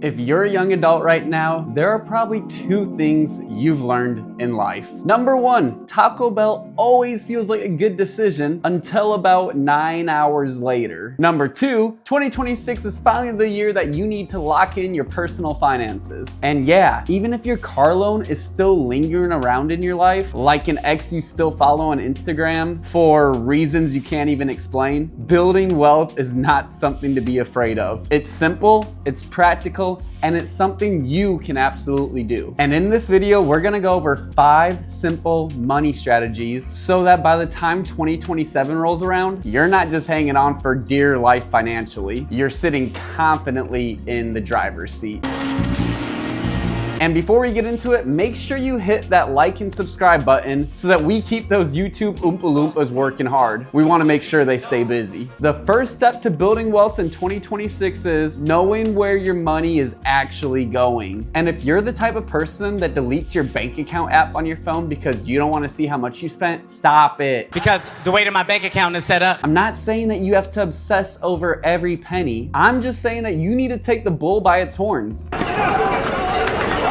If you're a young adult right now, there are probably two things you've learned in life. Number one, Taco Bell always feels like a good decision until about 9 hours later. Number two, 2026 is finally the year that you need to lock in your personal finances. And yeah, even if your car loan is still lingering around in your life, like an ex you still follow on Instagram for reasons you can't even explain, building wealth is not something to be afraid of. It's simple, it's practical, and it's something you can absolutely do. And in this video, we're gonna go over 5 simple money strategies so that by the time 2027 rolls around, you're not just hanging on for dear life financially, you're sitting confidently in the driver's seat. And before we get into it, make sure you hit that like and subscribe button so that we keep those YouTube Oompa Loompas working hard. We wanna make sure they stay busy. The first step to building wealth in 2026 is knowing where your money is actually going. And if you're the type of person that deletes your bank account app on your phone because you don't wanna see how much you spent, stop it. Because the way that my bank account is set up. I'm not saying that you have to obsess over every penny. I'm just saying that you need to take the bull by its horns.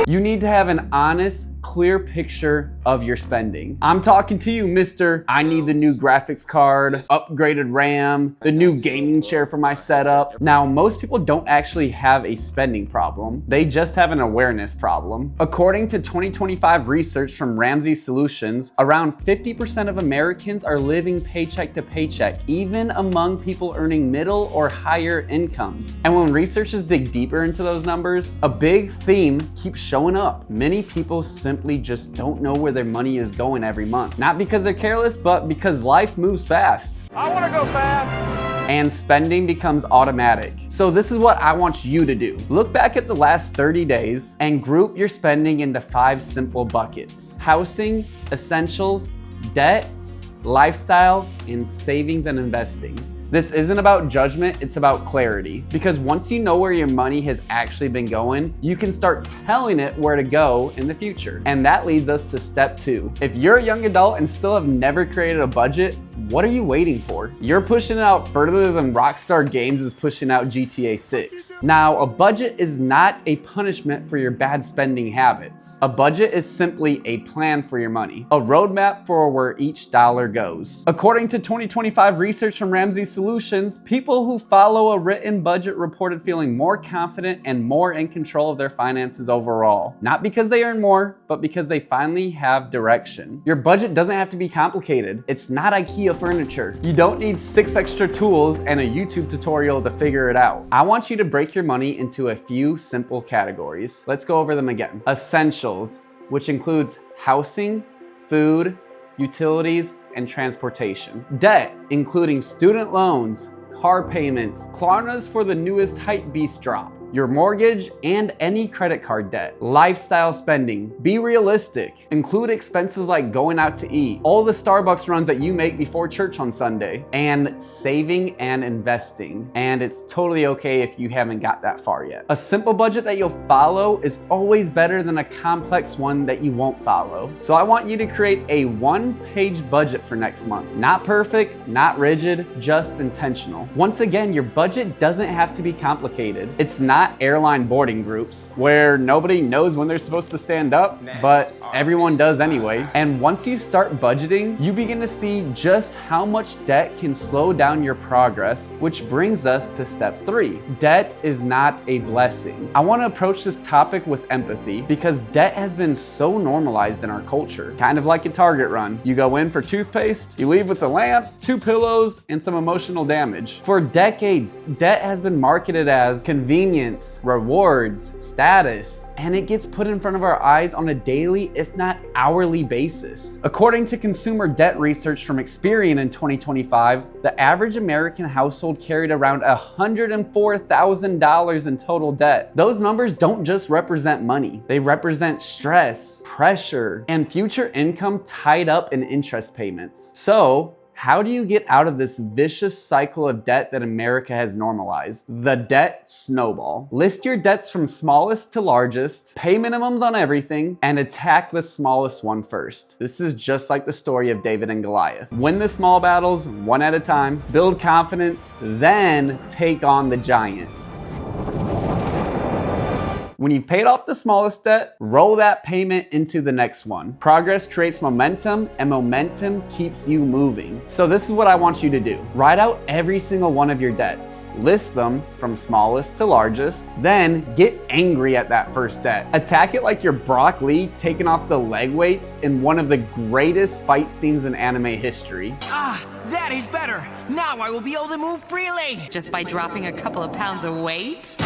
You need to have an honest, clear picture of your spending. I'm talking to you, Mr. I need the new graphics card, upgraded RAM, the new gaming chair for my setup. Now, most people don't actually have a spending problem. They just have an awareness problem. According to 2025 research from Ramsey Solutions, around 50% of Americans are living paycheck to paycheck, even among people earning middle or higher incomes. And when researchers dig deeper into those numbers, a big theme keeps showing up. Many people simply just don't know where their money is going every month. Not because they're careless, but because life moves fast. I want to go fast. And spending becomes automatic. So this is what I want you to do. Look back at the last 30 days and group your spending into 5 simple buckets: housing, essentials, debt, lifestyle, and savings and investing. This isn't about judgment, it's about clarity. Because once you know where your money has actually been going, you can start telling it where to go in the future. And that leads us to step 2. If you're a young adult and still have never created a budget, what are you waiting for? You're pushing it out further than Rockstar Games is pushing out GTA 6. Now, a budget is not a punishment for your bad spending habits. A budget is simply a plan for your money, a roadmap for where each dollar goes. According to 2025 research from Ramsey Solutions, people who follow a written budget reported feeling more confident and more in control of their finances overall. Not because they earn more, but because they finally have direction. Your budget doesn't have to be complicated. It's not IKEA furniture. You don't need 6 extra tools and a YouTube tutorial to figure it out. I want you to break your money into a few simple categories. Let's go over them again. Essentials, which includes housing, food, utilities, and transportation. Debt, including student loans, car payments, Klarnas for the newest hypebeast drop, your mortgage, and any credit card debt. Lifestyle spending. Be realistic. Include expenses like going out to eat, all the Starbucks runs that you make before church on Sunday, and saving and investing. And it's totally okay if you haven't got that far yet. A simple budget that you'll follow is always better than a complex one that you won't follow. So I want you to create a 1-page budget for next month. Not perfect, not rigid, just intentional. Once again, your budget doesn't have to be complicated. It's not airline boarding groups where nobody knows when they're supposed to stand up, but everyone does anyway. And once you start budgeting, you begin to see just how much debt can slow down your progress, which brings us to step 3. Debt is not a blessing. I want to approach this topic with empathy because debt has been so normalized in our culture. Kind of like a Target run. You go in for toothpaste, you leave with a lamp, 2 pillows, and some emotional damage. For decades, debt has been marketed as convenience, rewards, status, and it gets put in front of our eyes on a daily, if not hourly basis. According to consumer debt research from Experian in 2025, the average American household carried around $104,000 in total debt. Those numbers don't just represent money. They represent stress, pressure, and future income tied up in interest payments. So, how do you get out of this vicious cycle of debt that America has normalized? The debt snowball. List your debts from smallest to largest, pay minimums on everything, and attack the smallest one first. This is just like the story of David and Goliath. Win the small battles one at a time, build confidence, then take on the giant. When you've paid off the smallest debt, roll that payment into the next one. Progress creates momentum, and momentum keeps you moving. So this is what I want you to do. Write out every single one of your debts. List them from smallest to largest. Then get angry at that first debt. Attack it like you're Brock Lee taking off the leg weights in one of the greatest fight scenes in anime history. Ah, that is better. Now I will be able to move freely. Just by dropping a couple of pounds of weight?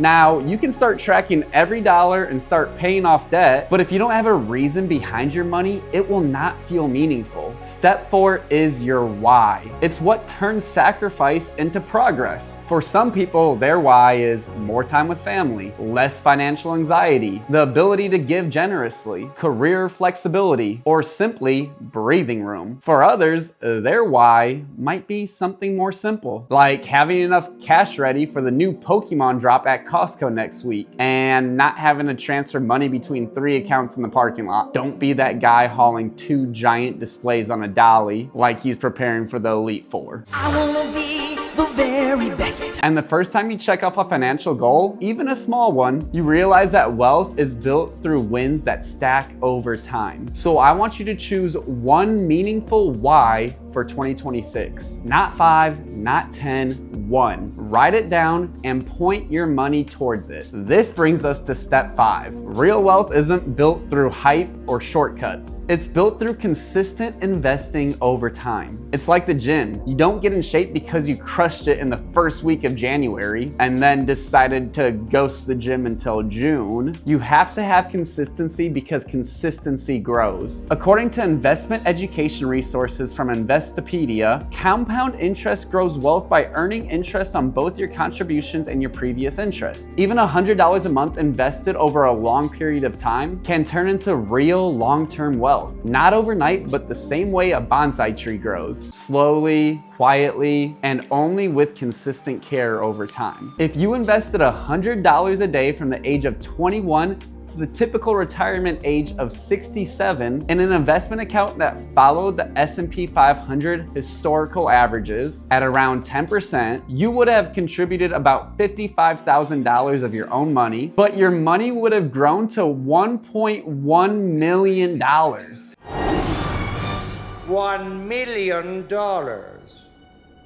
Now, you can start tracking every dollar and start paying off debt, but if you don't have a reason behind your money, it will not feel meaningful. Step 4 is your why. It's what turns sacrifice into progress. For some people, their why is more time with family, less financial anxiety, the ability to give generously, career flexibility, or simply breathing room. For others, their why might be something more simple, like having enough cash ready for the new Pokemon drop at Costco next week and not having to transfer money between 3 accounts in the parking lot. Don't be that guy hauling 2 giant displays on a dolly like he's preparing for the Elite Four. I wanna be the very best. And the first time you check off a financial goal, even a small one, you realize that wealth is built through wins that stack over time. So I want you to choose one meaningful why for 2026. Not 5, not 10, 1. Write it down and point your money towards it. This brings us to step 5. Real wealth isn't built through hype or shortcuts. It's built through consistent investing over time. It's like the gym. You don't get in shape because you crushed it in the first week of January and then decided to ghost the gym until June. You have to have consistency because consistency grows. According to investment education resources from Investopedia, compound interest grows wealth by earning interest on both your contributions and your previous interest. Even $100 a month invested over a long period of time can turn into real long-term wealth. Not overnight, but the same way a bonsai tree grows. Slowly, quietly, and only with consistent care over time. If you invested $100 a day from the age of 21 to the typical retirement age of 67 in an investment account that followed the S&P 500 historical averages at around 10%, you would have contributed about $55,000 of your own money, but your money would have grown to $1.1 million. $1 million.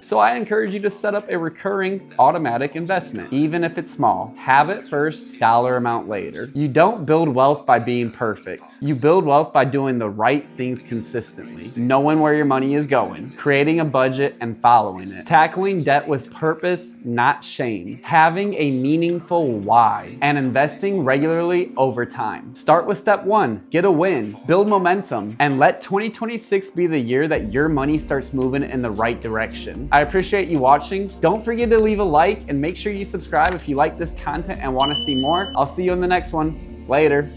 So I encourage you to set up a recurring automatic investment, even if it's small. Habit first, dollar amount later. You don't build wealth by being perfect. You build wealth by doing the right things consistently, knowing where your money is going, creating a budget and following it, tackling debt with purpose, not shame, having a meaningful why, and investing regularly over time. Start with step 1, get a win, build momentum, and let 2026 be the year that your money starts moving in the right direction. I appreciate you watching. Don't forget to leave a like and make sure you subscribe if you like this content and want to see more. I'll see you in the next one. Later.